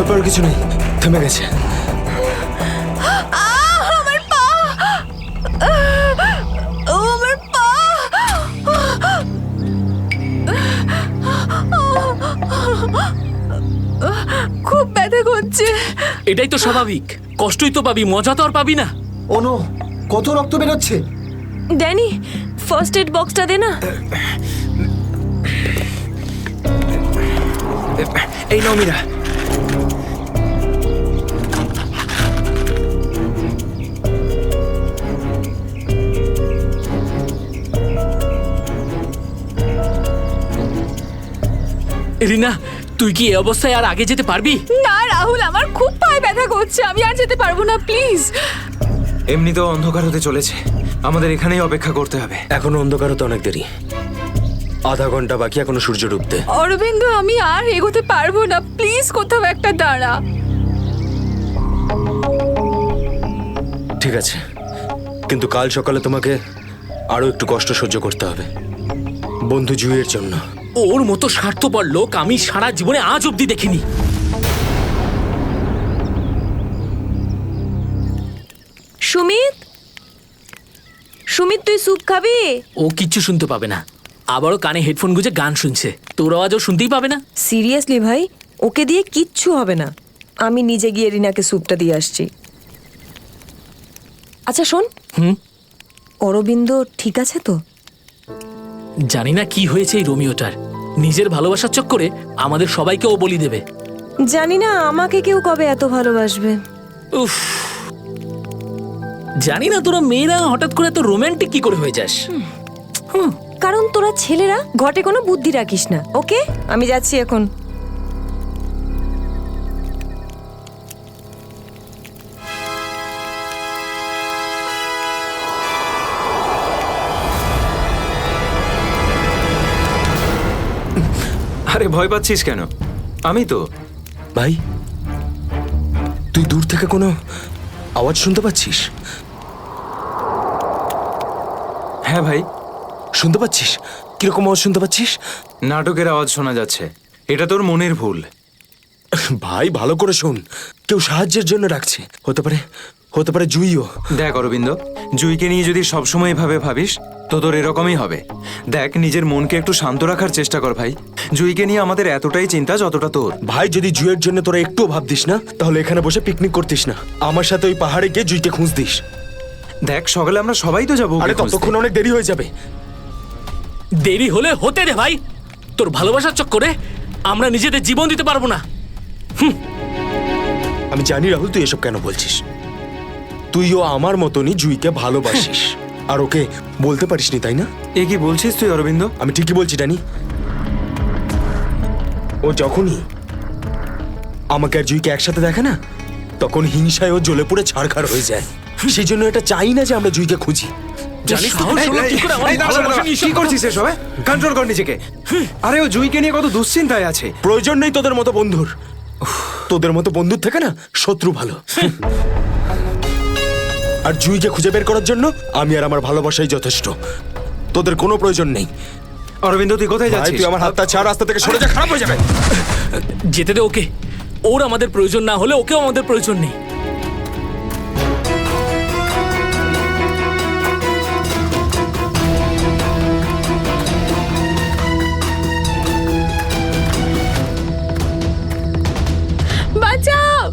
ব্যাপার কিছু নেই, থেমে গেছে। আমার পা, আমার পা। খুব ব্যথা করছে। এটাই তো স্বাভাবিক, কষ্টই তো পাবি, মজা তো আর পাবি না। ওনো, কত রক্ত বেরোচ্ছে। ড্যানি, ফার্স্ট এড বক্সটা দে না। এই নাও মীরা। রিনা, তুই কি এই অবস্থায় আর আগে যেতে পারবি? না রাহুল, আমার খুব পায়ে ব্যথা করছে, আমি আর যেতে পারবো না, প্লিজ। এমনিতেও অন্ধকার হতে চলেছে, আমাদের এখানেই অপেক্ষা করতে হবে। এখনো অন্ধকার হতে অনেক দেরি, আধা ঘন্টা বাকি এখনো সূর্য ডুবতে। অরবিন্দ, আমি আর এগোতে পারবো না, প্লিজ কোথাও একটা দাঁড়া। ঠিক আছে, কিন্তু কাল সকালে তোমাকে আরো একটু কষ্ট সহ্য করতে হবে, বন্ধু জুইয়ের জন্য। ওর মতো স্বার্থপর লোক আমি সারা জীবনে আজ অব্দি দেখিনি। সুমিত, সুমিত, তুই স্যুপ খাবি? ও কিচ্ছু শুনতে পাবে না, আবারও কানে হেডফোন গুঁজে গান শুনছে, তোর আওয়াজও শুনতেই পাবে না। সিরিয়াসলি ভাই, ওকে দিয়ে কিচ্ছু হবে না। আমি নিজে গিয়ে রিনাকে স্যুপটা দিয়ে আসছি। আচ্ছা শোন, অরবিন্দ ঠিক আছে তো? জানি না কি হয়েছে এই রোমিওটার, নিজের ভালোবাসার চক্করে আমাদের সবাইকে ও বলি দেবে। জানি না আমাকে কেউ কবে এত ভালোবাসবে। উফ, জানি না তোরা মেয়েরা হঠাৎ করে এত রোমান্টিক কি করে হয়ে যাস। কারণ তোরা ছেলেরা ঘটে কোনো বুদ্ধি রাখিস না। ওকে, আমি যাচ্ছি এখন। আরে ভয় পাচ্ছিস কেন? আমি তো। ভাই, তুই দূর থেকে কোনো আওয়াজ শুনতে পাচ্ছিস? হ্যাঁ ভাই, শুনতে পাচ্ছিস? কিরকম আওয়াজ শুনতে পাচ্ছিস? নাটকের আওয়াজ শোনা যাচ্ছে, এটা তোর মনের ভুল। ভাই ভালো করে শোন, কেউ সাহায্যের জন্য ডাকছে, হতে পারে জুইও। দেখ অরবিন্দ, জুইকে নিয়ে যদি সবসময় এভাবে ভাবিস তো তোর এরকমই হবে। দেখ, নিজের মনকে একটু শান্ত রাখার চেষ্টা কর ভাই। জুইকে নিয়ে আমাদের এতটাই চিন্তা যতটা তোর। ভাই, যদি জুইয়ের জন্য তোরা একটু ভাবতিস না, তাহলে এখানে বসে পিকনিক করতিস না, আমার সাথে ওই পাহাড়ে গিয়ে জুইকে খুঁজতিস। দেখ, সকালে আমরা সবাই তো যাবো। আরে ততক্ষণ অনেক দেরি হয়ে যাবে। দেরি হলে হতে রে ভাই, তোর ভালোবাসার চক্করে আমরা নিজেদের জীবন দিতে পারবো না। আমি জানি রাহুল, তুই এসব কেন বলছিস। তুইও আমার মতনই জুইকে ভালোবাসিস, আর ওকে বলতে পারিসনি, তাই না? এ কি বলছিস তুই অরবিন্দ? আমি ঠিকই বলছি ডানি। ও যখনই আমাকে আর জুইকে একসাথে দেখে না, তখন হিংসায় ও জ্বলে পুড়ে ছারখার হয়ে যায়। সেই জন্য এটা চাই না যে আমরা জুইকে খুঁজি। জানিস তো? কি করছিস এসব? কন্ট্রোল কর নিজেকে। আরে ও জুইকে নিয়ে কত দুশ্চিন্তায় আছে। প্রয়োজন নেই তোদের মতো বন্ধুর, তোদের মতো বন্ধুর থেকে না শত্রু ভালো। আর জুইকে খুঁজে বের করার জন্য আমি আর আমার ভালোবাসাই যথেষ্ট, তোদের কোনো প্রয়োজন নেই। অরবিন্দ, তুই কোথায় যাচ্ছিস? তুই আমার হাতটা ছাড়, রাস্তা থেকে সরে যা, খারাপ হয়ে যাবে। যেতে দে ওকে, ওর আমাদের প্রয়োজন না হলে ওকেও আমাদের প্রয়োজন নেই। বাঁচাও,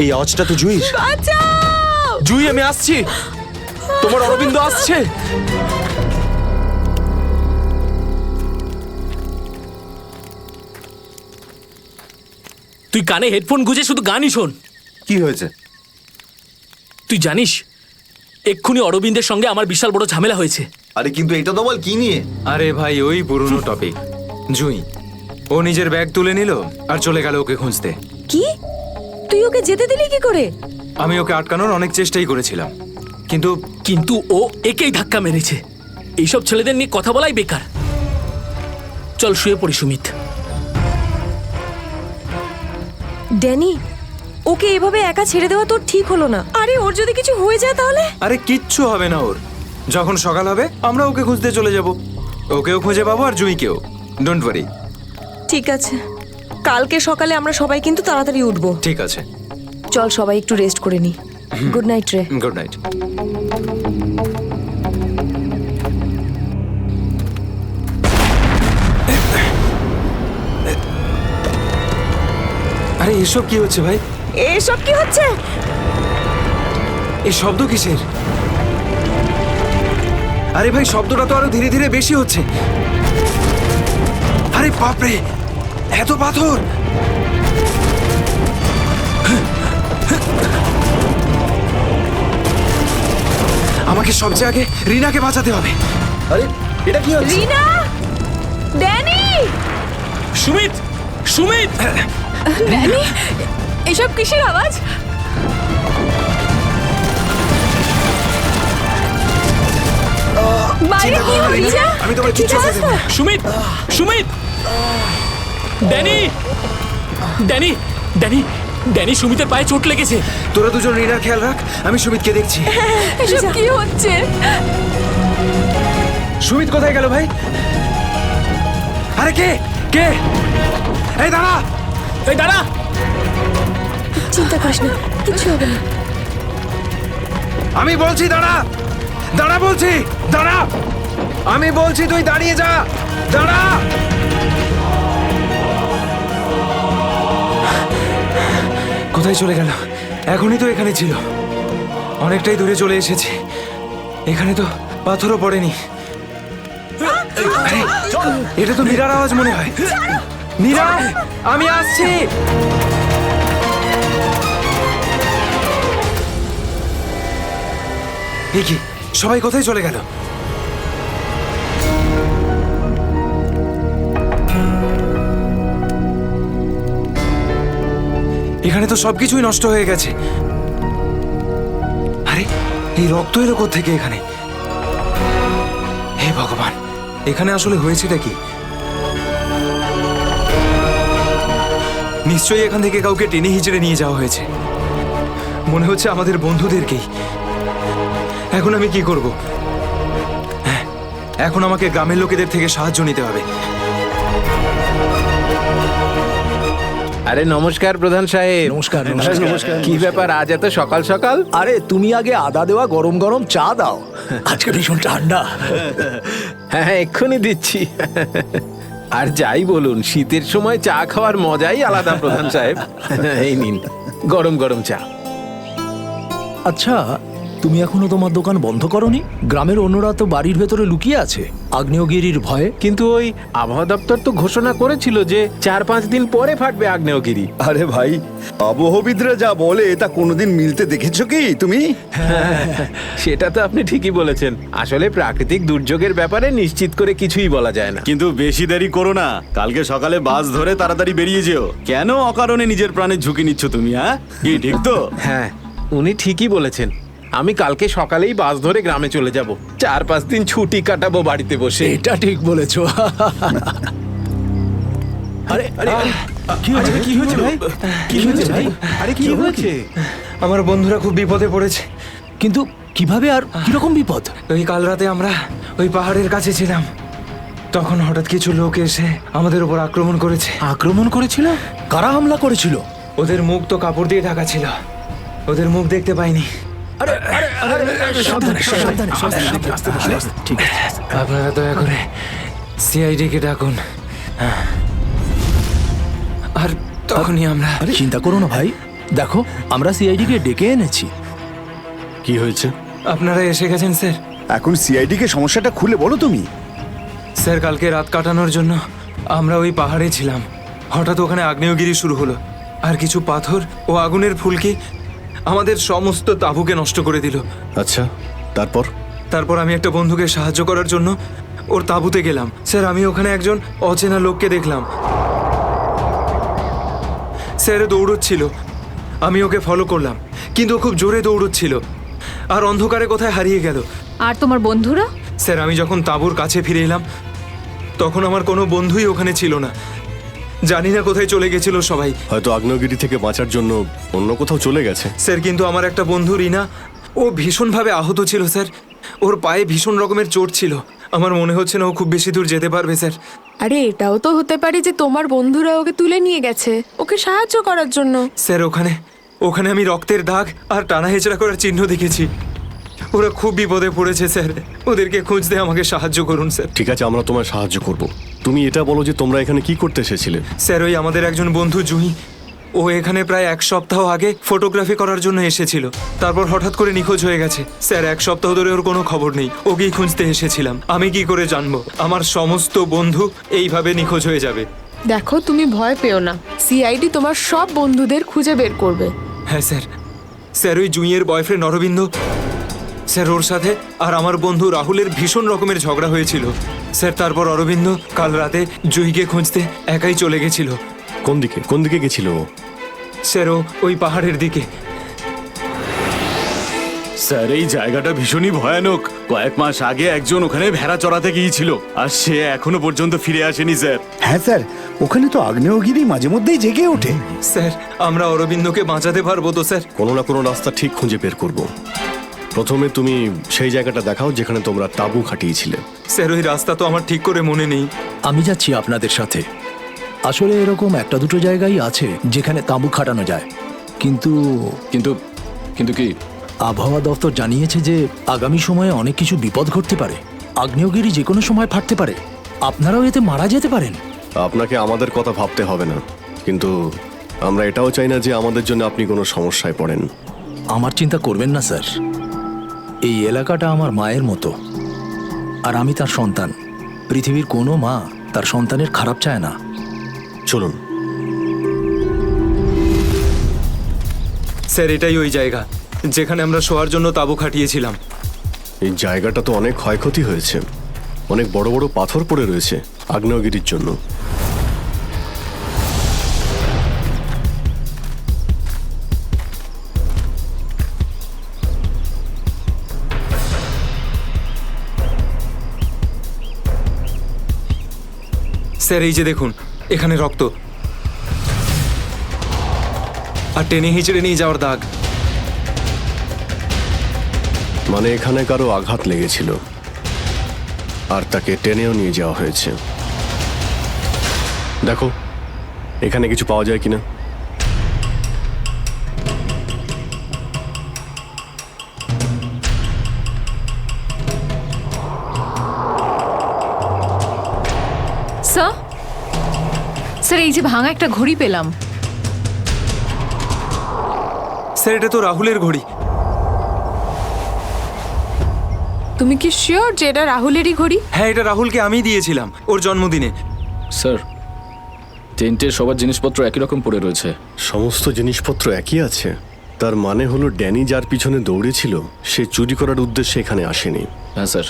এই আওয়াজটা তো জুই। বাঁচাও। জুই, আমি আসছি, তোমার অরবিন্দ আসছে। তুই কানে হেডফোন গুঁজে শুধু গানই শোন। কি হয়েছে? তুই জানিস এক্ষুনি অরবিন্দের সঙ্গে আমার বিশাল বড় ঝামেলা হয়েছে। আরে কিন্তু এটা তো বল কি নিয়ে? আরে ভাই, ওই পুরনো টপিক। জুই, ও নিজের ব্যাগ তুলে নিল আর চলে গেল ওকে খুঁজতে। কি? তুই ওকে যেতে দিলি কি করে? আমি ওকে আটকানোর অনেক চেষ্টাই করেছিলাম, কিন্তু ও একেই ধাক্কা মেরেছে। এইসব ছেলেদের নিয়ে কথা বলাই বেকার। চল শুয়ে পড়ি সুমিত। ড্যানি, ওকে এভাবে একা ছেড়ে দেওয়া তোর ঠিক হলো না। আরে ওর যদি কিছু হয়ে যায় তাহলে? আরে কিচ্ছু হবে না ওর। যখন সকাল হবে আমরা ওকে খুঁজতে চলে যাব, ওকেও খুঁজে পাবো আর জুইকেও। Don't worry. ঠিক আছে, কালকে সকালে আমরা সবাই কিন্তু তাড়াতাড়ি উঠবো। ঠিক আছে, চল সবাই একটু রেস্ট করে নি। গুড নাইট রে। Good night. আরে এসব কি হচ্ছে ভাই? এসব কি হচ্ছে? এই শব্দ কিসের? আরে ভাই শব্দটা তো আরো ধীরে ধীরে বেশি হচ্ছে। আরে বাপরে, এত পাথর! আমাকে সবচেয়ে আগে রিনাকে বাঁচাতে হবে। আরে এটা কি হচ্ছে? রিনা, ড্যানি, সুমিত, সুমিত! ড্যানি, এসব কিসের আওয়াজ? বাইরে কি হচ্ছে? আমি তোমার কিচ্ছু হতে দেব না। Sumit, Sumit! Danny, Danny, Danny, Danny, সুমিতের পায়ে চোট লেগেছে। তোরা দুজন রিনার খেয়াল রাখ, আমি সুমিতকে দেখছি। এসব কি হচ্ছে? সুমিত কোথায় গেল ভাই? আরে কে কে? এই দাঁড়া! এই দাঁড়া! চিন্তা করিস না, কিচ্ছু হবে না। আমি বলছি দাঁড়া! দাঁড়া বলছি! দাঁড়া! আমি বলছি তুই দাঁড়িয়ে যা! দাঁড়া! কোথায় চলে গেল? এখনই তো এখানে ছিল। অনেকটাই দূরে চলে এসেছি। এখানে তো পাথরও পড়েনি। আরে, এটা তো নীরার আওয়াজ মনে হয়। নীরা, আমি আসছি। এ কি, সবাই কোথায় চলে গেল? এখানে তো সবকিছুই নষ্ট হয়ে গেছে। আরে এই রক্ত এলো কোত্থেকে এখানে? হে ভগবান, এখানে আসলে হয়েছেটা কি? নিশ্চয়ই এখান থেকে কাউকে টেনে হিচড়ে নিয়ে যাওয়া হয়েছে। মনে হচ্ছে আমাদের বন্ধুদেরকেই। এখন আমি কি করব? হ্যাঁ, এখন আমাকে গ্রামের লোকেদের থেকে সাহায্য নিতে হবে। আরে নমস্কার প্রধান সাহেব। নমস্কার নমস্কার। কি ব্যাপার আজ এত সকাল সকাল? আরে তুমি আগে আদা দেওয়া গরম গরম চা দাও, আজকে ভীষণ ঠান্ডা। হ্যাঁ এক্ষুনি দিচ্ছি। আর যাই বলুন, শীতের সময় চা খাওয়ার মজাই আলাদা প্রধান সাহেব। এই নিন গরম গরম চা। আচ্ছা, তুমি এখনো তোমার দোকান বন্ধ করনি? গ্রামের অন্যরা তো বাড়ির ভেতরে লুকিয়ে আছে আগ্নেয়গিরির ভয়ে। কিন্তু ওই আবহাওয়া দপ্তর তো ঘোষণা করেছিল যে 4-5 দিন পরে ফাটবে আগ্নেয়গিরি। আরে ভাই, আবহবিদরা যা বলে তা কোনোদিন মিলতে দেখেছো কি তুমি? সেটা তো আপনি ঠিকই বলেছেন। আসলে প্রাকৃতিক দুর্যোগের ব্যাপারে নিশ্চিত করে কিছুই বলা যায় না। কিন্তু বেশি দেরি করো না, কালকে সকালে বাস ধরে তাড়াতাড়ি বেরিয়ে যেও। কেন অকারণে নিজের প্রাণের ঝুঁকি নিচ্ছ তুমি? হ্যাঁ, কি ঠিক তো? হ্যাঁ, উনি ঠিকই বলেছেন। আমি কালকে সকালেই বাস ধরে গ্রামে চলে যাব। 4-5 দিন ছুটি কাটাবো বাড়িতে বসে। এটা ঠিক বলেছো। আরে আরে আরে, কি হয়েছে? কি হয়েছে ভাই? কি হয়েছে ভাই? আরে কি হয়েছে? আমার বন্ধুরা খুব বিপদে পড়েছে। কিন্তু কিভাবে আর কিরকম বিপদ? ওই কাল রাতে আমরা ওই পাহাড়ের কাছে ছিলাম, তখন হঠাৎ কিছু লোক এসে আমাদের উপর আক্রমণ করেছে। আক্রমণ করেছিল? কারা হামলা করেছিল? ওদের মুখ তো কাপড় দিয়ে ঢাকা ছিল, ওদের মুখ দেখতে পাইনি। আরে আরে আরে, সাবধানে সাবধানে সাবধানে, আস্তে আস্তে আস্তে। ঠিক আছে। আপনারা দয়া করে সিআইডি কে ডাকুন। আর তখনই আমরা আরে চিন্তা করো না ভাই, দেখো আমরা সিআইডি কে ডেকে এনেছি। কি হয়েছে? আপনারা এসে গেছেন স্যার। এখন সিআইডি কে সমস্যাটা খুলে বলো তুমি। স্যার, কালকে রাত কাটানোর জন্য আমরা ওই পাহাড়ে ছিলাম। হঠাৎ ওখানে আগ্নেয়গিরি শুরু হলো, আর কিছু পাথর ও আগুনের ফুলকি আমাদের সমস্ত তাঁবুকে নষ্ট করে দিল। আচ্ছা, তারপর? তারপর আমি একটা বন্ধুকে সাহায্য করার জন্য ওর তাঁবুতে গেলাম। স্যার, আমি ওখানে একজন অচেনা লোককে দেখলাম। স্যার দৌড়চ্ছিল, আমি ওকে ফলো করলাম, কিন্তু ও খুব জোরে দৌড়চ্ছিল আর অন্ধকারে কোথায় হারিয়ে গেল। আর তোমার বন্ধুরা? স্যার, আমি যখন তাঁবুর কাছে ফিরে এলাম তখন আমার কোনো বন্ধুই ওখানে ছিল না। জানি না কোথায় চলে গেছিল সবাই। হয়তো আগ্নেয়গিরি থেকে বাঁচার জন্য অন্য কোথাও চলে গেছে। স্যার, কিন্তু আমার একটা বন্ধু রিনা, ও ভীষণভাবে আহত ছিল স্যার। ওর পায়ে ভীষণ রকমের চোট ছিল। আমার মনে হচ্ছে না ও খুব বেশি দূর যেতে পারবে স্যার। আরে এটাও তো হতে পারে যে তোমার বন্ধুরা ওকে তুলে নিয়ে গেছে ওকে সাহায্য করার জন্য। স্যার ওখানে ওখানে আমি রক্তের দাগ আর টানা হেঁচড়া করার চিহ্ন দেখেছি। ওরা খুব বিপদে পড়েছে স্যার, ওদেরকে খুঁজতে আমাকে সাহায্য করুন স্যার। ঠিক আছে, আমরা তোমায় সাহায্য করব। তুমি এটা বলো যে তোমরা এখানে কি করতে এসেছিলে? স্যার ওই আমাদের একজন বন্ধু জুহি, ও এখানে প্রায় 1 সপ্তাহ আগে ফটোগ্রাফি করার জন্য এসেছিল, তারপর হঠাৎ করে নিখোঁজ হয়ে গেছে। স্যার 1 সপ্তাহ ধরে ওর কোনো খবর নেই, ওকেই খুঁজতে এসেছিলাম। আমি কি করে জানবো আমার সমস্ত বন্ধু এইভাবে নিখোঁজ হয়ে যাবে? দেখো তুমি ভয় পেও না, সিআইডি তোমার সব বন্ধুদের খুঁজে বের করবে। হ্যাঁ স্যার। স্যার ওই জুঁইয়ের বয়ফ্রেন্ড অরবিন্দ, স্যার ওর সাথে আর আমার বন্ধু রাহুলের ভীষণ রকমের ঝগড়া হয়েছিল স্যার। তারপর অরবিন্দ কাল রাতে জুঁইকে খুঁজতে একাই চলে গেছিল। কোন দিকে গেছিল ও? স্যার ও ওই পাহাড়ের দিকে। স্যার এই জায়গাটা ভীষণই ভয়ানক। কয়েক মাস আগে একজন ওখানে ভেড়া চড়াতে গিয়েছিল, আর সে এখনো পর্যন্ত ফিরে আসেনি স্যার। হ্যাঁ স্যার, ওখানে তো আগ্নেয়গিরি মাঝে মধ্যেই জেগে ওঠে। স্যার আমরা অরবিন্দকে বাঁচাতে পারবো তো স্যার? কোনো না কোনো রাস্তা ঠিক খুঁজে বের করব। প্রথমে তুমি সেই জায়গাটা দেখাও যেখানে তোমরা তাঁবু খাটিয়েছিলে। স্যার ওই রাস্তা তো আমার ঠিক করে মনে নেই। আমি যাচ্ছি আপনাদের সাথে। আসলে এরকম 1-2 জায়গায় আছে যেখানে তাঁবু খাটানো যায়, কিন্তু কিন্তু কিন্তু কি? আবহাওয়া দপ্তর জানিয়েছে যে আগামী সময়ে অনেক কিছু বিপদ ঘটতে পারে। আগ্নেয়গিরি যে কোনো সময় ফাটতে পারে, আপনারাও এতে মারা যেতে পারেন। আপনাকে আমাদের কথা ভাবতে হবে না, কিন্তু আমরা এটাও চাই না যে আমাদের জন্য আপনি কোনো সমস্যায় পড়েন। আমার চিন্তা করবেন না স্যার, এই এলাকাটা আমার মায়ের মতো, আর আমি তার সন্তান। পৃথিবীর কোনো মা তার সন্তানের খারাপ চায় না। চলুন। স্যার এটাই ওই জায়গা যেখানে আমরা শোয়ার জন্য তাঁবু খাটিয়েছিলাম। এই জায়গাটা তো অনেক ক্ষয়ক্ষতি হয়েছে, অনেক বড় বড় পাথর পড়ে রয়েছে আগ্নেয়গিরির জন্য। স্যার এই যে দেখুন, এখানে রক্ত আর টেনে হিঁচড়ে নিয়ে যাওয়ার দাগ। মানে এখানে কারো আঘাত লেগেছিল আর তাকে টেনেও নিয়ে যাওয়া হয়েছে। দেখো এখানে কিছু পাওয়া যায় কিনা। স্যার স্যার এই যে ভাঙা একটা ঘড়ি পেলাম। স্যার এটা তো রাহুলের ঘড়ি। তুমি কি শিওর যে এটা রাহুলেরই ঘড়ি? হ্যাঁ এটা রাহুলকে আমিই দিয়েছিলাম ওর জন্মদিনে। স্যার টেন্টের সবার জিনিসপত্র একই রকম পড়ে রয়েছে। সমস্ত জিনিসপত্র একই আছে, তার মানে হলো ড্যানি যার পিছনে দৌড়েছিল সে চুরি করার উদ্দেশ্যে এখানে আসেনি। হ্যাঁ স্যার।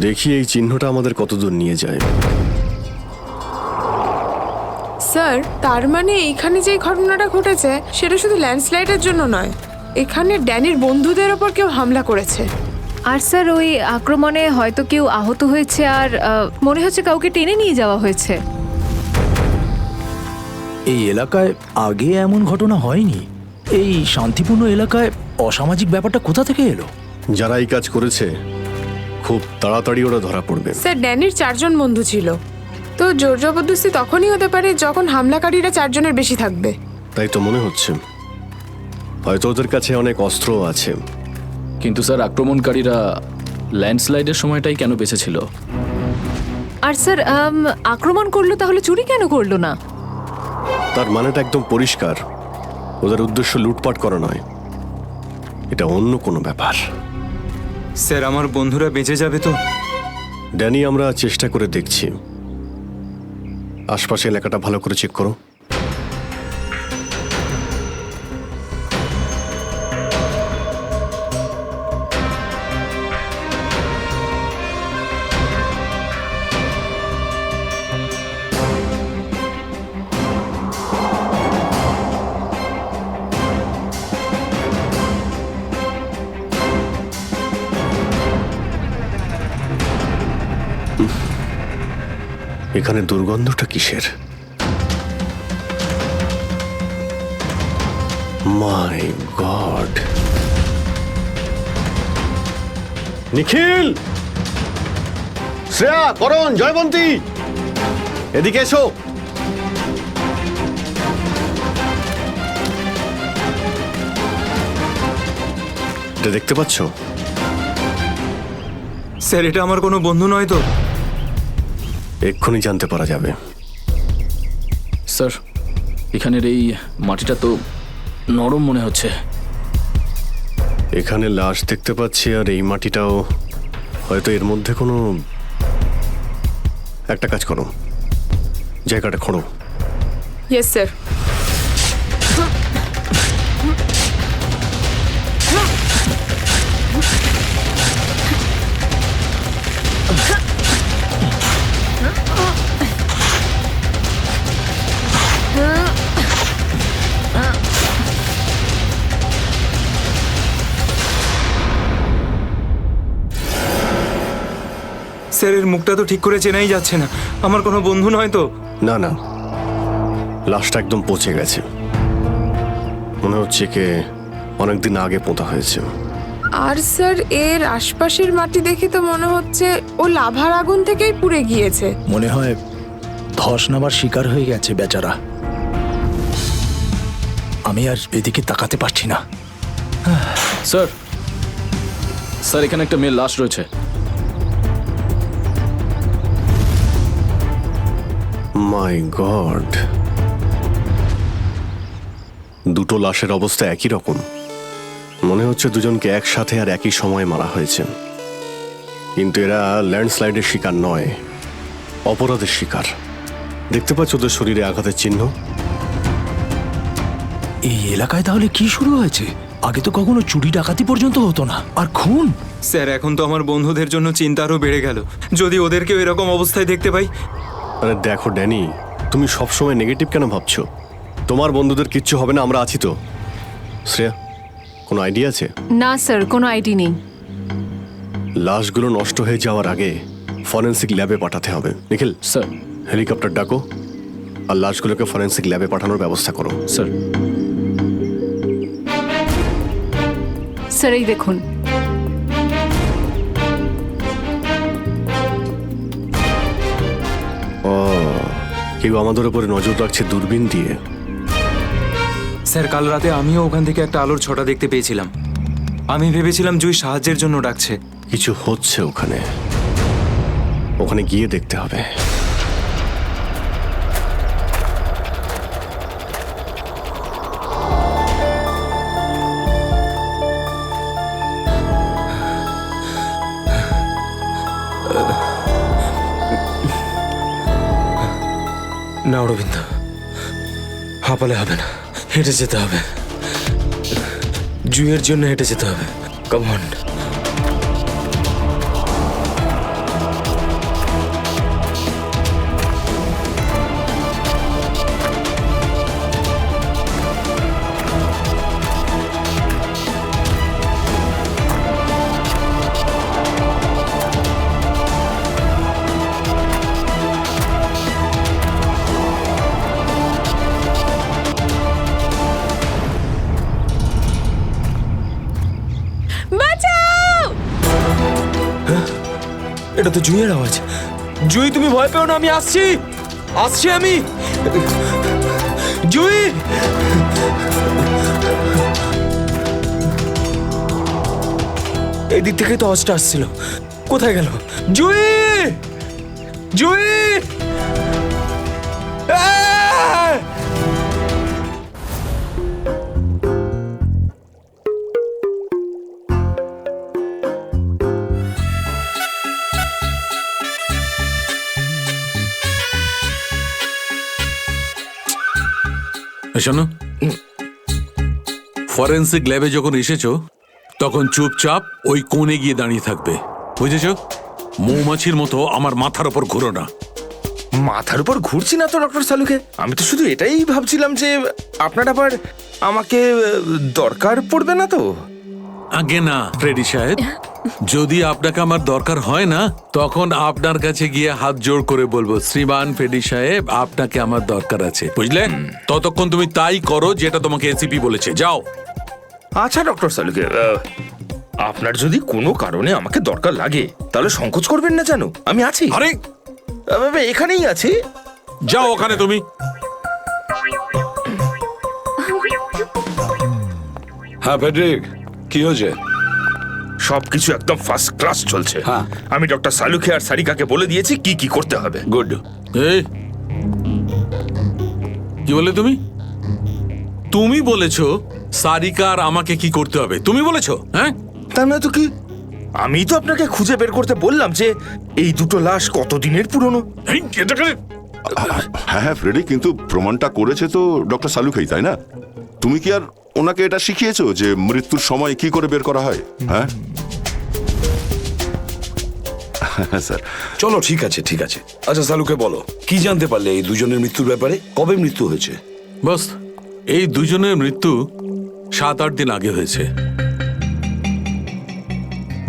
দেখি এই চিহ্নটা আমাদের কতদূর নিয়ে যায়। স্যার তার মানে এইখানে যে ঘটনাটা ঘটেছে সেটা শুধু ল্যান্ডস্লাইডের জন্য নয়, এখানে ড্যানির বন্ধুদের ওপর কেউ হামলা করেছে। আর স্যার ওই আক্রমণে হয়তো কেউ আহত হয়েছে, আর মনে হচ্ছে কাউকে টেনে নিয়ে যাওয়া হয়েছে। এই এলাকায় আগে এমন ঘটনা হয়নি। এই শান্তিপূর্ণ এলাকায় অসামাজিক ব্যাপারটা কোথা থেকে এলো? যারা এই কাজ করেছে খুব তাড়াতাড়ি ওরা ধরা পড়বে। স্যার ড্যানির 4 জন বন্ধু ছিল, তো জোর জবরদস্তি তখনই হতে পারে যখন হামলাকারীরা 4 জনের বেশি থাকবে। তাই তো মনে হচ্ছে, হয়তো ওদের কাছে অনেক অস্ত্র আছে। কিন্তু স্যার আক্রমণকারীরা ল্যান্ডস্লাইডের সময়টাই কেন বেঁচেছিল? আর স্যার আক্রমণ করলো তাহলে চুরি কেন করলো না? তার মানেটা একদম পরিষ্কার, ওদের উদ্দেশ্য লুটপাট করা নয়, এটা অন্য কোনো ব্যাপার। স্যার আমার বন্ধুরা বেঁচে যাবে তো? ড্যানি আমরা চেষ্টা করে দেখছি। আশপাশে এলাকাটা ভালো করে চেক করো। এখানে দুর্গন্ধটা কিসের? মাই গড! নিখিল, শ্রেয়া, করণ, জয়বন্তী, এদিকে এসো। এটা দেখতে পাচ্ছ? স্যার এটা আমার কোনো বন্ধু নয় তো? এক্ষুনি জানতে পারা যাবে। স্যার এখানের এই মাটিটা তো নরম মনে হচ্ছে। এখানে লাশ দেখতে পাচ্ছি, আর এই মাটিটাও হয়তো এর মধ্যে কোনো একটা কাজ করো, জায়গাটা খোঁড়ো। Yes sir. স্যার এর মুখটা তো ঠিক করে চেনাই যাচ্ছে না। আমার কোনো বন্ধু নয় তো? না না, লাশটা একদম পচে গেছে, মনে হচ্ছে কে অনেকদিন আগে পোঁতা হয়েছে। আর স্যার এর আশপাশের মাটি দেখে তো মনে হচ্ছে ও লাভার আগুন থেকেই পুড়ে গিয়েছে। মনে হয় ধস নামার শিকার হয়ে গেছে বেচারা। আমি আর এদিকে তাকাতে পারছি না। স্যার স্যার এখানে একটা মেয়ের লাশ রয়েছে। মাই গড, দুটো লাশের অবস্থা একই রকম। মনে হচ্ছে দুজনকে একসাথে আর একই সময়ে মারা হয়েছে। কিন্তু এরা ল্যান্ডস্লাইডের শিকার নয়, অপরাধের শিকার। দেখতে পাচ্ছ ওদের শরীরে আঘাতের চিহ্ন? এই এলাকায় তাহলে কি শুরু হয়েছে? আগে তো কখনো চুরি ডাকাতি পর্যন্ত হতো না, আর খুন! স্যার এখন তো আমার বন্ধুদের জন্য চিন্তা আরও বেড়ে গেল। যদি ওদেরকেও এরকম অবস্থায় দেখতে পাই। আরে দেখো ড্যানি, তুমি সবসময় নেগেটিভ কেন ভাবছো? তোমার বন্ধুদের কিচ্ছু হবে না, আমরা আছি তো। শ্রেয়া, কোনো আইডিয়া আছে? না স্যার, কোনো আইডিয়া নেই। লাশগুলো নষ্ট হয়ে যাওয়ার আগে ফরেন্সিক ল্যাবে পাঠাতে হবে। নিখিল স্যার। হেলিকপ্টার ডাকো আর লাশগুলোকে ফরেন্সিক ল্যাবে পাঠানোর ব্যবস্থা করো। স্যার। স্যার এই দেখুন। ও, কেউ আমাদের উপরে নজর রাখছে দূরবীন দিয়ে। স্যার কাল রাতে আমিও ওখান থেকে একটা আলোর ছটা দেখতে পেয়েছিলাম। আমি ভেবেছিলাম জুই সাহায্যের জন্য ডাকছে। কিছু হচ্ছে ওখানে, ওখানে গিয়ে দেখতে হবে। না অরবিন্দ, হাঁপালে হবে না, হেঁটে যেতে হবে। জুইয়ের জন্য হেঁটে যেতে হবে। Come on. এটা তো জুইয়ের আওয়াজ। জুই তুমি ভয় পেও না, আমি আসছি, আসছি আমি। জুই, এই দিক থেকেই তো আওয়াজটা আসছিল। কোথায় গেল জুই? জুই! শোনো, ফরেন্সিক ল্যাবে যখন এসেছো তখন চুপচাপ ওই কোণে গিয়ে দাঁড়িয়ে থাকবে, বুঝেছো? মৌমাছির মতো আমার মাথার ওপর ঘুরো না। মাথার উপর ঘুরছি না তো ডক্টর সালুকে। আমি তো শুধু এটাই ভাবছিলাম যে আপনার আবার আমাকে দরকার পড়বে না তো। আগে না ফ্রেডি সাহেব, যদি আপনাকে আমার দরকার হয় না তখন আপনার কাছে গিয়ে হাত জোড় করে বলবো, শ্রীমান ফ্রেডি সাহেব আপনাকে আমার দরকার আছে, বুঝলেন? ততক্ষণ তুমি তাই করো যেটা তোমাকে এসিপি বলেছে। যাও। আচ্ছা ডক্টর সালুকে, আপনার যদি কোনো কারণে আমাকে দরকার লাগে তাহলে সংকোচ করবেন না, জানো আমি আছি। আরে এখানেই আছি। যাও ওখানে তুমি। হ্যাঁ ফেডরিক, কি হয়েছে? সবকিছু একদম ফার্স্ট ক্লাস চলছে। হ্যাঁ। আমি ডক্টর সালুখে আর সারিকাকে বলে দিয়েছি কি কি করতে হবে। গুড। এই কি বলে তুমি? তুমি বলেছো সারিকা আর আমাকে কি করতে হবে? তুমি বলেছো? হ্যাঁ, তা না তো কি, আমি তো আপনাকে খুঁজে বের করতে বললাম যে এই দুটো লাশ কতদিনের পুরনো। হ্যাঁ হ্যাঁ ফ্রেডি, কিন্তু প্রমাণটা করেছে তো ডক্টর সালুখাই, তাই না? তুমি কি আর ওনাকে এটা শিখিয়েছো যে মৃত্যুর সময় কি করে বের করা হয়? হ্যাঁ স্যার। চলো ঠিক আছে ঠিক আছে। আচ্ছা সালুকে বলো, কি জানতে পারলে এই দুজনের মৃত্যুর ব্যাপারে? কবে মৃত্যু হয়েছে? বস এই দুজনের মৃত্যু 7-8 দিন আগে হয়েছে।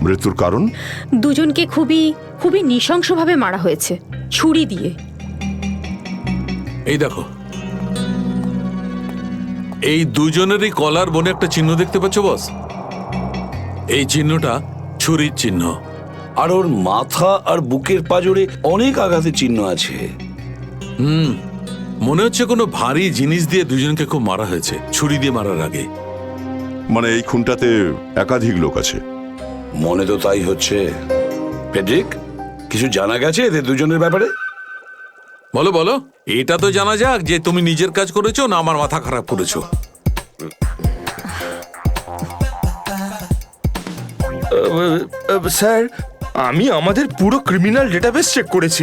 মৃত্যুর কারণ? দুজনকে খুবই খুবই নৃশংসভাবে মারা হয়েছে, ছুরি দিয়ে। এই দেখো, এই দুজনেরই কলার বনে একটা চিহ্ন দেখতে পাচ্ছ বস? এই চিহ্নটা ছুরির চিহ্ন। আর ওর মাথা আর বুকের পাজরে অনেক আঘাতের চিহ্ন আছে। মনে হচ্ছে কোনো ভারী জিনিস দিয়ে দুজনকে খুব মারা হয়েছে, ছুরি দিয়ে মারার আগে। মানে এই খুনটাতে একাধিক লোক আছে? মনে তো তাই হচ্ছে। ফেডরিক, কিছু জানা গেছে এদের দুজনের ব্যাপারে? বলো বলো, এটা তো জানা যাক যে তুমি নিজের কাজ করেছো না আমার মাথা খারাপ করেছো। স্যার, আমি আমাদের পুরো ক্রিমিনাল ডেটাবেস চেক করেছি,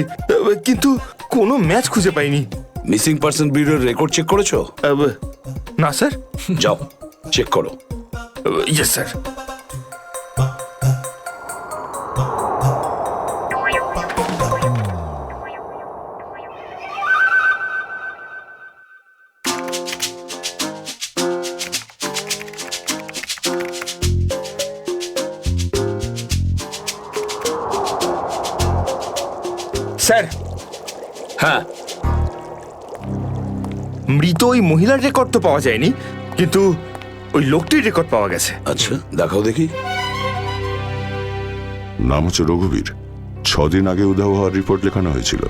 কিন্তু কোনো ম্যাচ খুঁজে পাইনি। মিসিং পার্সন ব্যুরোর রেকর্ড চেক করেছো? না স্যার। যাও চেক করো। Yes sir. স্যার। হ্যাঁ, মৃত ওই মহিলার রেকর্ড তো পাওয়া যায়নি, কিন্তু ওই লোকটির রেকর্ড পাওয়া গেছে। আচ্ছা দেখাও দেখি। নাম হচ্ছে রঘুবীর। 6 দিন আগে উধাও হওয়ার রিপোর্ট লেখানো হয়েছিল।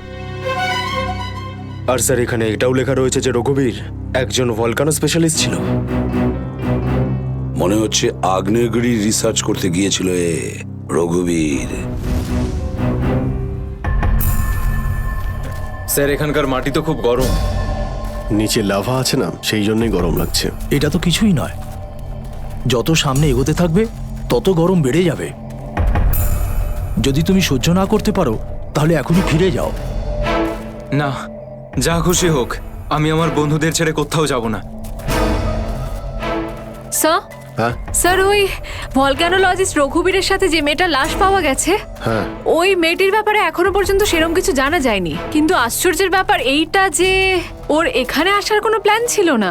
আর স্যার এখানে এটাও লেখা রয়েছে যে রঘুবীর একজন ভলকানো স্পেশালিস্ট ছিল। মনে হচ্ছে আগ্নেয়গিরি রিসার্চ করতে গিয়েছিল রঘুবীর। স্যার এখানকার মাটি তো খুব গরম। নিচে লাভা আছে না, সেই জন্যই গরম লাগছে। এটা তো কিছুই নয়, যত সামনে এগোতে থাকবে তত গরম বেড়ে যাবে। যদি তুমি সহ্য না করতে পারো তাহলে এখনই ফিরে যাও। না, যা খুশি হোক, আমি আমার বন্ধুদের ছেড়ে কোথাও যাব না। স্যার, হ্যাঁ স্যার ওই ভলকানোলজিস্ট রঘুবীরের সাথে যে মেয়েটার লাশ পাওয়া গেছে, হ্যাঁ ওই মেয়েটির ব্যাপারে এখনো পর্যন্ত সেরকম কিছু জানা যায়নি। কিন্তু আশ্চর্যের ব্যাপার এইটা যে ওর এখানে আসার কোনো প্ল্যান ছিল না,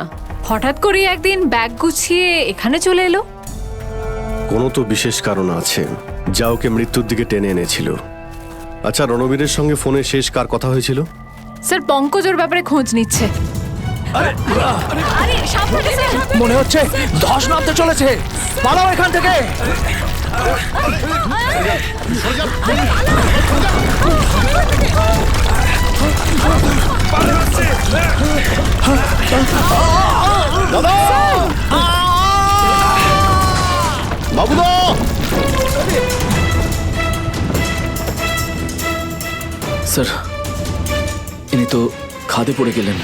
হঠাৎ করে একদিন ব্যাগ গুছিয়ে এখানে চলে এলো। কোনো তো বিশেষ কারণ আছে যা ওকে মৃত্যুর দিকে টেনে এনেছিল। আচ্ছা, রণবীরের সঙ্গে ফোনে শেষ কার কথা হয়েছিল? স্যার পঙ্কজ ওর ব্যাপারে খোঁজ নিচ্ছে। আরে সাবধানে স্যার। মনে হচ্ছে ধস নামতে চলেছে, পালাও এখান থেকে। দাদা, বাবুদা, স্যার ইনি তো খাদে পড়ে গেলেন।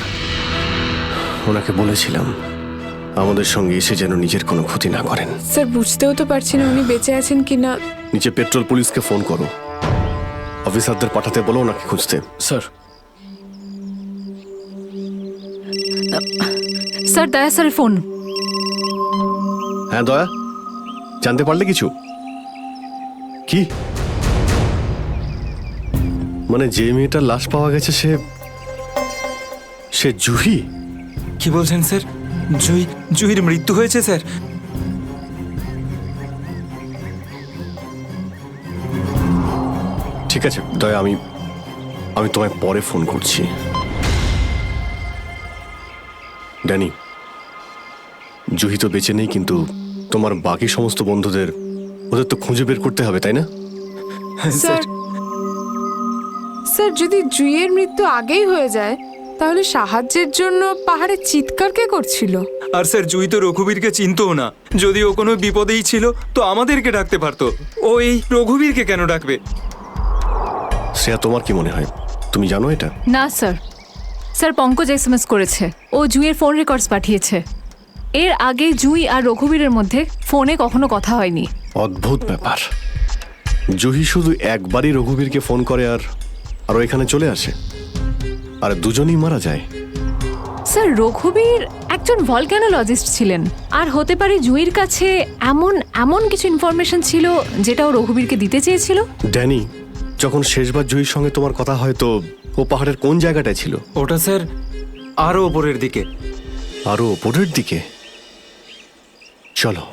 ওনাকে বলেছিলাম আমাদের সঙ্গে এসে যেন নিজের কোনো ক্ষতি না করেন। স্যার বুঝতেও তো পারছি না উনি বেঁচে আছেন কিনা। নিচে পেট্রোল পুলিশকে ফোন করো, অফিসারদের পাঠাতে বলো ওনাকে খুঁজতে। স্যার। স্যার দয়া স্যারের ফোন। হ্যাঁ দয়া, জানতে পারলে কিছু? কি মানে যে মেয়েটার লাশ পাওয়া গেছে সে জুহি? কি বলছেন স্যার? জুহির মৃত্যু হয়েছে স্যার? ঠিক আছে দয়া, আমি তোমায় পরে ফোন করছি। ড্যানি, জুহি তো বেঁচে নেই, কিন্তু তোমার বাকি সমস্ত বন্ধুদের ওদের তো খুঁজে বের করতে হবে, তাই না? স্যার স্যার যদি জুইয়ের মৃত্যু আগেই হয়ে যায় তাহলে সাহায্যের জন্য পাহাড়ে চিৎকার কে করছিল? আর স্যার জুই তো রঘুবীরকে চিনতও না। যদি ও কোনো বিপদেই ছিল তো আমাদেরকে ডাকতে পারতো। ও এই রঘুবীরকে কেন ডাকবে? শ্রেয়া, তোমার কি মনে হয়? তুমি জানো এটা? না স্যার, স্যার পঙ্কজ এসএমএস করেছে, ও জুঁইয়ের ফোন রেকর্ডস পাঠিয়েছে। এর আগে জুঁই আর রঘুবীরের মধ্যে ফোনে কখনো কথা হয়নি। অদ্ভুত ব্যাপার। জুহি শুধু একবারই রঘুবীরকে ফোন করে আর আর ও এখানে চলে আসে, আর দুজনেই মারা যায়। স্যার রঘুবীর একজন ভলক্যানোলজিস্ট ছিলেন, আর হতে পারে জুঁইয়ের কাছে এমন এমন কিছু ইনফরমেশন ছিল যেটা ও রঘুবীরকে দিতে চেয়েছিল। ড্যানি, যখন শেষবার জুহির সঙ্গে তোমার কথা হয় তো ও পাহাড়ের কোন জায়গাটায় ছিল? ওটা স্যার আরো ওপরের দিকে। আরো ওপরের দিকে? চলো।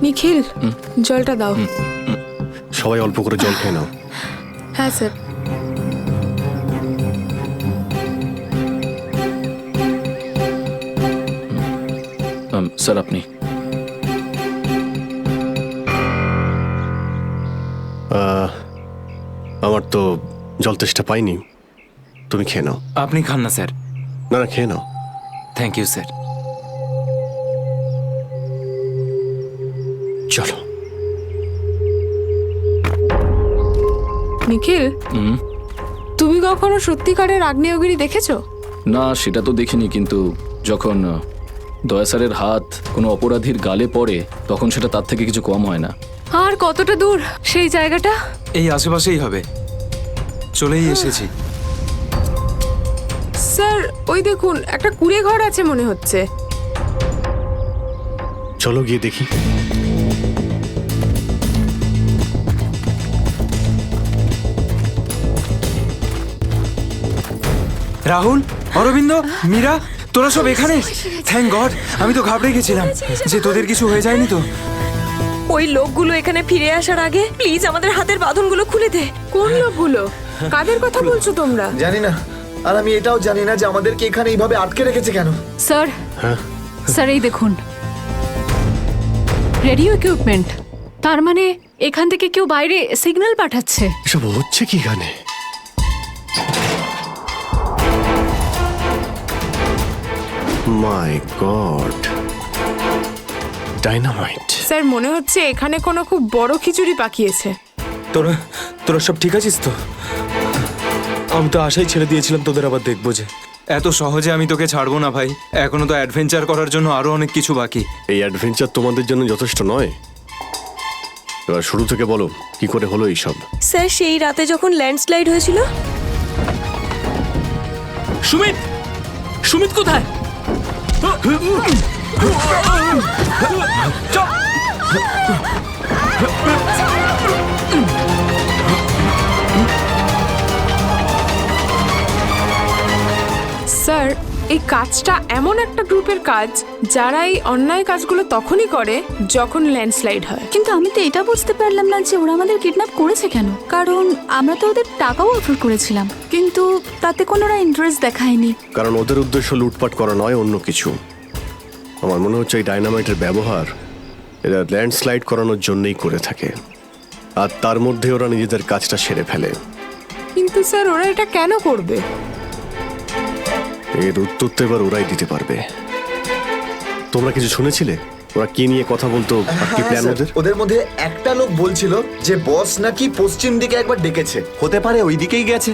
নিখিল, জলটা দাও। সবাই অল্প করে জল খেয়ে নাও। হ্যাঁ স্যার। স্যার আপনি? আমার তো জল তেষ্টা পাইনি, তুমি খেয়ে নাও। আপনি খান না স্যার। না না, খেয়ে নাও। Thank you sir. চলো। নিখিল, তুমি কখনো সত্যিকারের আগ্নেয়গিরি দেখেছো? না, সেটা তো দেখিনি, কিন্তু যখন দয়া স্যারের হাত কোনো অপরাধীর গালে পড়ে তখন সেটা তার থেকে কিছু কম হয় না। আর কতটা দূর সেই জায়গাটা? এই আশেপাশেই হবে, চলেই এসেছি। স্যার ওই দেখুন, একটা কুঁড়ে ঘর আছে মনে হচ্ছে। চলো গিয়ে দেখি। রাহুল, অরবিন্দ, মীরা, তোরা সব এখানে? থ্যাংক গড, আমি তো ঘাবড়ে গেছিলাম যে তোদের কিছু হয়ে যায়নি তো। ওই লোকগুলো এখানে ফিরে আসার আগে প্লিজ আমাদের হাতের বাঁধনগুলো খুলে দে। কোন লোকগুলো? কাদের কথা বলছো তোমরা? জানি না, আর আমি এটাও জানি না যে আমাদেরকে এখানে এইভাবে আটকে রেখেছে কেন। স্যার, স্যার এই দেখুন, রেডিও ইকুইপমেন্ট। তার মানে এখান থেকে কেউ বাইরে সিগন্যাল পাঠাচ্ছে। এসব হচ্ছে কি এখানে? মাই গড, ডাইনামাইট। স্যার মনে হচ্ছে এখানে কোনো খুব বড় খিচুড়ি পাকিয়েছে। তোরা তোরা সব ঠিক আছিস তো? আমি তো আশাই ছেড়ে দিয়েছিলাম তোদের আবার দেখবো যে। এত সহজে আমি তোকে ছাড়বো না ভাই, এখনো তো অ্যাডভেঞ্চার করার জন্য আরো অনেক কিছু বাকি। এই অ্যাডভেঞ্চার তোমাদের জন্য যথেষ্ট নয়? এবার শুরু থেকে বলো, কি করে হলো এইসব? স্যার সেই রাতে যখন ল্যান্ডস্লাইড হয়েছিল। সুমিত, সুমিত কোথায়? স্যার এই কাজটা এমন একটা গ্রুপের কাজ যারা এই অন্যায় কাজগুলো তখনই করে যখন ল্যান্ডস্লাইড হয়। কিন্তু আমি তো এটা বুঝতে পারলাম না যে ওরা আমাদের কিডন্যাপ করেছে কেন, কারণ আমরা তো ওদের টাকাও অফার করেছিলাম, কিন্তু তাতে কোনো ওরা ইন্টারেস্ট দেখায়নি। কারণ ওদের উদ্দেশ্য লুটপাট করা নয়, অন্য কিছু। আমার মনে হচ্ছে এই ডাইনামাইটের ব্যবহার এরা ল্যান্ডস্লাইড করানোর জন্যই করে থাকে, আর তার মধ্যে ওরা নিজেদের কাজটা সেরে ফেলে। কিন্তু স্যার ওরা এটা কেন করবে? এর উত্তর তো এবার ওরাই দিতে পারবে। তোমরা কিছু শুনেছিলে ওরা কি নিয়ে কথা বলতো? কি প্ল্যান ওদের? ওদের মধ্যে একটা লোক বলছিল যে বস নাকি পশ্চিম দিকে একবার ডেকেছে, হতে পারে ওই দিকেই গেছে।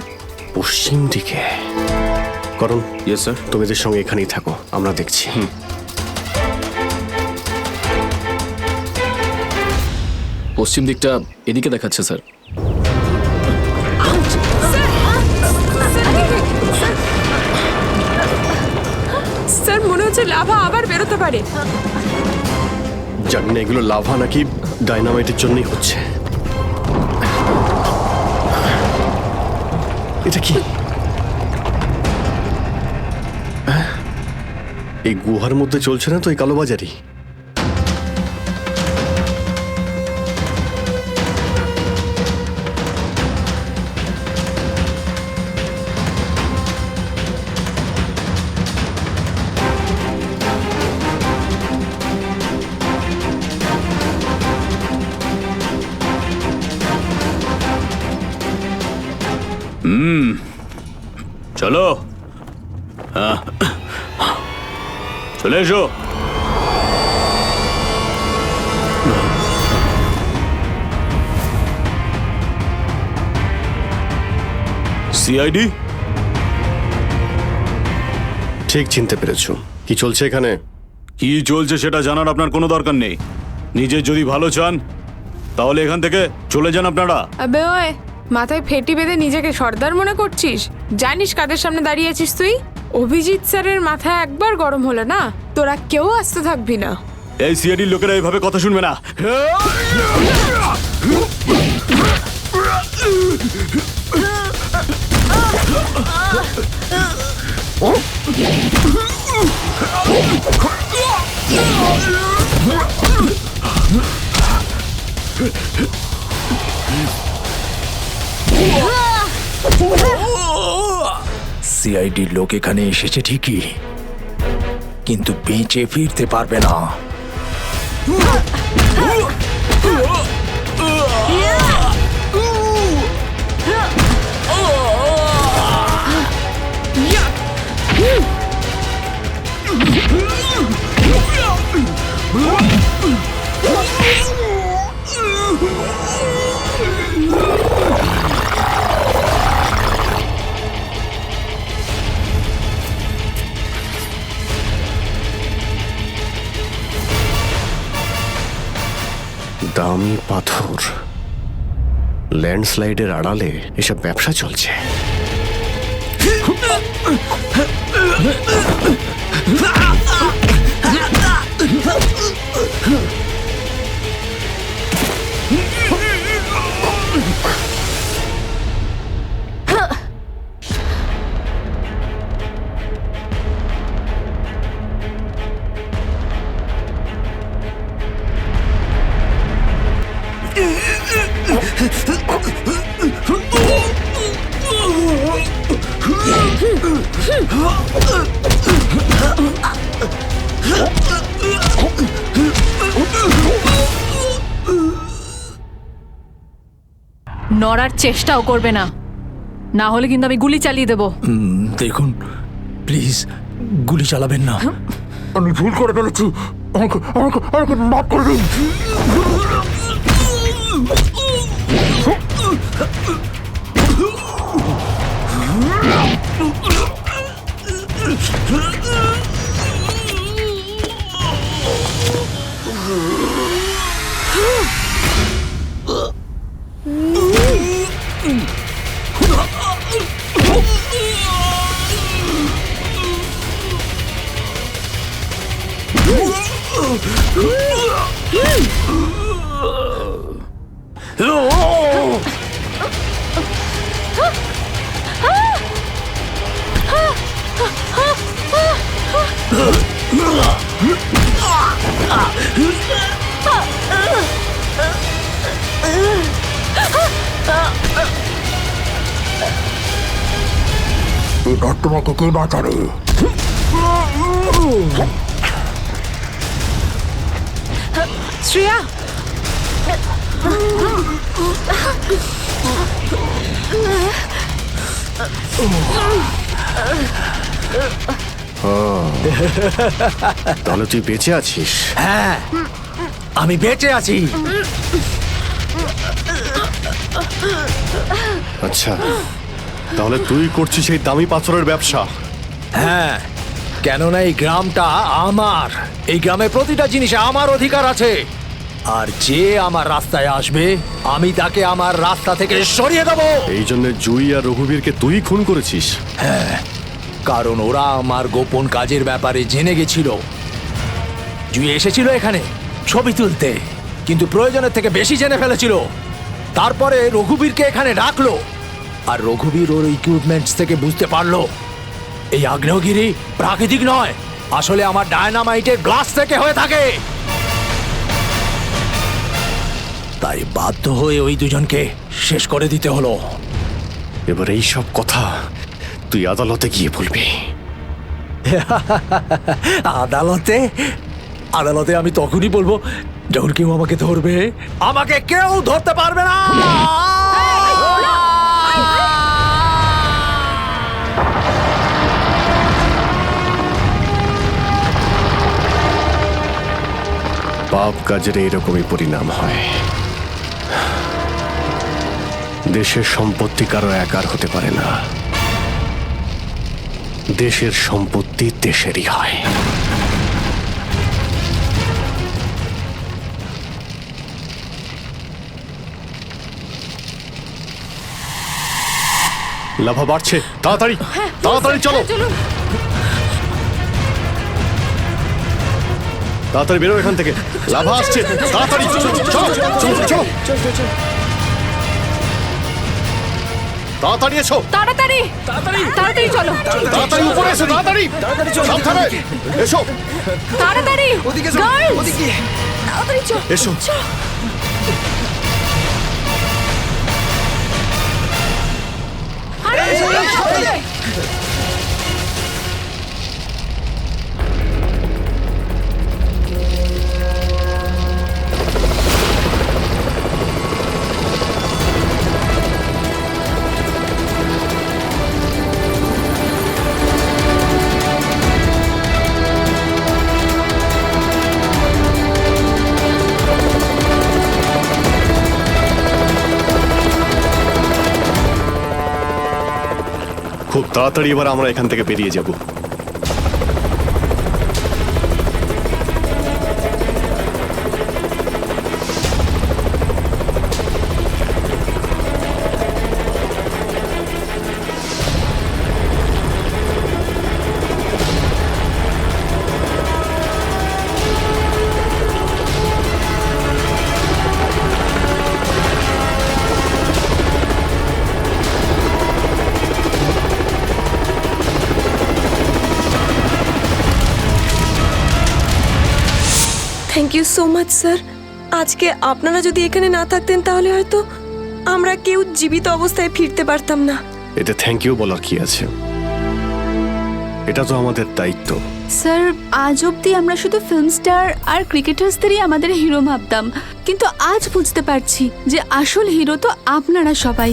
পশ্চিম দিকে? করণ, ইয়েস স্যার। তুমি এদের সঙ্গে এখানেই থাকো, আমরা দেখছি। পশ্চিম দিকটা এদিকে দেখাচ্ছে স্যার। স্যার মনে হচ্ছে লাভা আবার বেরোতে পারে। জানি না এগুলো লাভা নাকি ডাইনামাইটের জন্যই হচ্ছে। এটা কি? এই গুহার মধ্যে চলছে না তো এই কালোবাজারি? চলো, চলে এসো। সিআইডি? ঠিক চিনতে পেরেছো। কি চলছে এখানে? কি চলছে সেটা জানার আপনার কোনো দরকার নেই। নিজের যদি ভালো চান তাহলে এখান থেকে চলে যান আপনারা। আবে ওই, মাথায় ফেটি বেঁধে নিজেকে সর্দার মনে করছিস? জানিস কাদের সামনে দাঁড়িয়ে আছিস তুই? অভিজিৎ স্যারের মাথা একবার গরম হলো না, তোরা কেউ আস্ত থাকবি না। এই সিআইডির লোকেরা এইভাবে কথা শুনবে না। সিআইডির লোক এখানে এসেছে ঠিকই, কিন্তু বেঁচে ফিরতে পারবে না। দামি পাথর, ল্যান্ডস্লাইডের আড়ালে এসব ব্যবসা চলছে। নড়ার চেষ্টাও করবে না, না হলে কিন্তু আমি গুলি চালিয়ে দেবো। দেখুন প্লিজ, গুলি চালাবেন না। আমি ভুল করে ফেলেছি, আমাকে মাফ করে দিন। তোমাকে কে বাঁচাবে? শ্রেয়া, তাহলে তুই বেঁচে আছিস? হ্যাঁ, আমি বেঁচে আছি। আচ্ছা, তাহলে তুই করছিস এই দামি পাথরের ব্যবসা? হ্যাঁ, কেননা এই গ্রামটা আমার। এই গ্রামের প্রতিটা জিনিসে আমার অধিকার আছে, আর যে আমার রাস্তায় আসবে আমি তাকে আমার রাস্তা থেকে সরিয়ে দেবো। এই জন্য জুই আর রঘুবীরকে তুই খুন করেছিস? হ্যাঁ, কারণ ওরা আমার গোপন কাজের ব্যাপারে জেনে গেছিল। জুই এসেছিল এখানে ছবি তুলতে, কিন্তু প্রয়োজনের থেকে বেশি জেনে ফেলেছিল। তারপরে রঘুবীরকে এখানে ডাকলো, আর রঘুবীর ওর ইকুইপমেন্টস থেকে বুঝতে পারলো এই আগ্নেয়গিরি প্রাকৃতিক নয়, আসলে আমার ডায়নামাইটের গ্লাস থেকে হয়ে থাকে। তাই বাধ্য হয়ে ওই দুজনকে শেষ করে দিতে হলো। এবার এই সব কথা তুই আদালতে গিয়ে বলবি। আদালতে? আদালতে আমি তখনই বলবো যখন কেউ আমাকে ধরবে। আমাকে কেউ ধরতে পারবে না। কাজের এইরকমই পরিণাম হয়। দেশের সম্পত্তি কারো একার হতে পারে না, দেশের সম্পত্তি দেশেরই হয়। লাভা বাড়ছে, তাড়াতাড়ি তাড়াতাড়ি চলো, তাড়াতাড়ি বেরো এখান থেকে, লাভা আসছে, তাড়াতাড়ি চলো চলো চলো চলো, তাড়াতাড়ি এসো, তাড়াতাড়ি তাড়াতাড়ি তাড়াতাড়ি চলো, তাড়াতাড়ি উপরে এসো, তাড়াতাড়ি সাবধানে এসো, তাড়াতাড়ি ওদিকে যাও, Girls! ওদিকে তাড়াতাড়ি চল এসো। আরে, সাবধানে! খুব তাড়াতাড়ি এবার আমরা এখান থেকে বেরিয়ে যাব। Thank you so much sir. আজকে আপনারা যদি এখানে না থাকতেন তাহলে হয়তো আমরা কেউ জীবিত অবস্থায় ফিরতে পারতাম না। এতে থ্যাংক ইউ বলার কি আছে, এটা তো আমাদের দায়িত্ব। স্যার, আজ অবধি আমরা শুধু ফিল্ম স্টার আর ক্রিকেটার্সদেরই আমাদের হিরো ভাবতাম, কিন্তু আজ বুঝতে পারছি যে আসল হিরো তো আপনারা সবাই।